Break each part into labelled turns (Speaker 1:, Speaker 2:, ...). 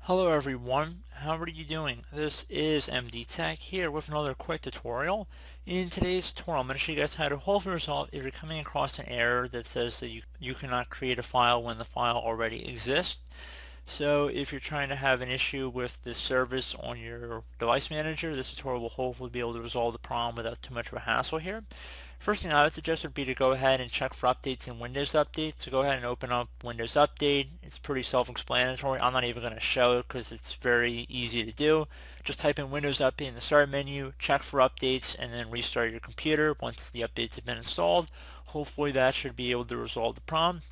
Speaker 1: Hello everyone, how are you doing? This is MD Tech here with another quick tutorial. In today's tutorial, I'm going to show you guys how to hopefully resolve if you're coming across an error that says that you cannot create a file when the file already exists. So if you're trying to have an issue with this service on your device manager, this tutorial will hopefully be able to resolve the problem without too much of a hassle here. First thing I would suggest would be to go ahead and check for updates in Windows Update. So go ahead and open up Windows Update. It's pretty self-explanatory. I'm not even going to show it because it's very easy to do. Just type in Windows Update in the start menu, check for updates, and then restart your computer once the updates have been installed. Hopefully that should be able to resolve the problem.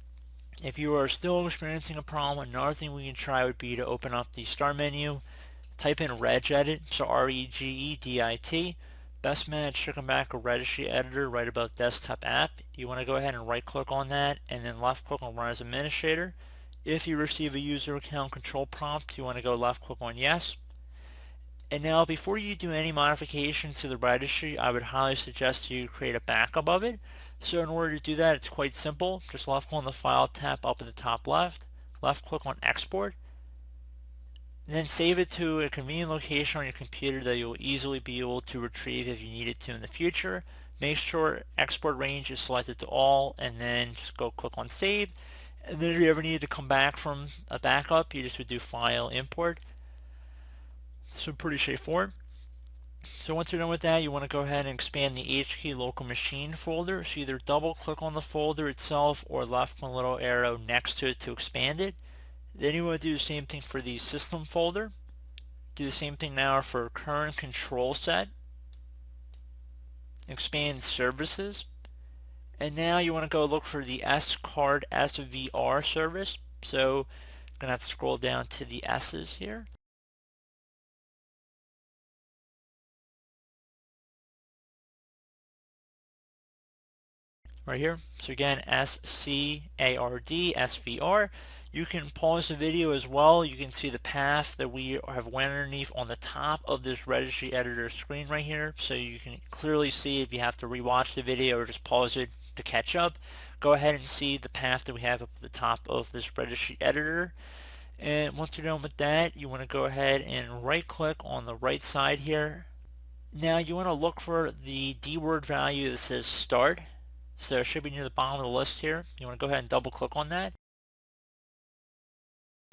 Speaker 1: If you are still experiencing a problem, another thing we can try would be to open up the start menu, type in regedit, so regedit. Best managed should come back a registry editor right above desktop app. You want to go ahead and right click on that and then left click on run as administrator. If you receive a user account control prompt, you want to go left click on yes. And now before you do any modifications to the registry, I would highly suggest you create a backup of it. So in order to do that, it's quite simple. Just left click on the File tab up at the top left click on Export, and then save it to a convenient location on your computer that you'll easily be able to retrieve if you need it to in the future. Make sure export range is selected to all, and then just go click on Save. And then if you ever need to come back from a backup, you just would do File Import. So pretty straightforward. So once you're done with that, you want to go ahead and expand the HKey local machine folder. So either double click on the folder itself or left click on the little arrow next to it to expand it. Then you want to do the same thing for the system folder. Do the same thing now for current control set. Expand services. And now you want to go look for the SCardSVR service. So I'm going to have to scroll down to the S's here. Right here. So again, SCardSVR. You can pause the video as well. You can see the path that we have went underneath on the top of this registry editor screen right here. So you can clearly see if you have to rewatch the video or just pause it to catch up. Go ahead and see the path that we have up at the top of this registry editor. And once you're done with that, you want to go ahead and right click on the right side here. Now you want to look for the dword value that says start. So it should be near the bottom of the list here. You want to go ahead and double click on that.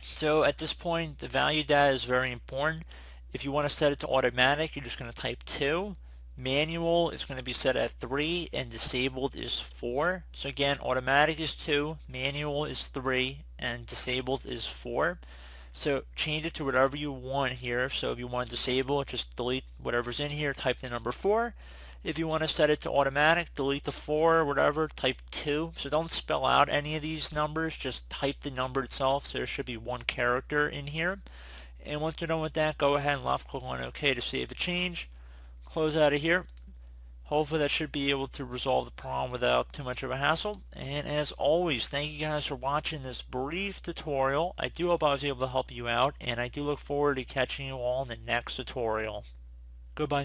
Speaker 1: So at this point, the value data is very important. If you want to set it to automatic, you're just going to type 2. Manual is going to be set at 3 and disabled is 4. So again, automatic is 2, manual is 3, and disabled is 4. So change it to whatever you want here. So if you want to disable, just delete whatever's in here, type the number 4. If you want to set it to automatic, delete the 4 or whatever, type 2. So don't spell out any of these numbers, just type the number itself. So there should be one character in here. And once you're done with that, go ahead and left click on OK to save the change. Close out of here. Hopefully that should be able to resolve the problem without too much of a hassle. And as always, thank you guys for watching this brief tutorial. I do hope I was able to help you out, and I do look forward to catching you all in the next tutorial. Goodbye.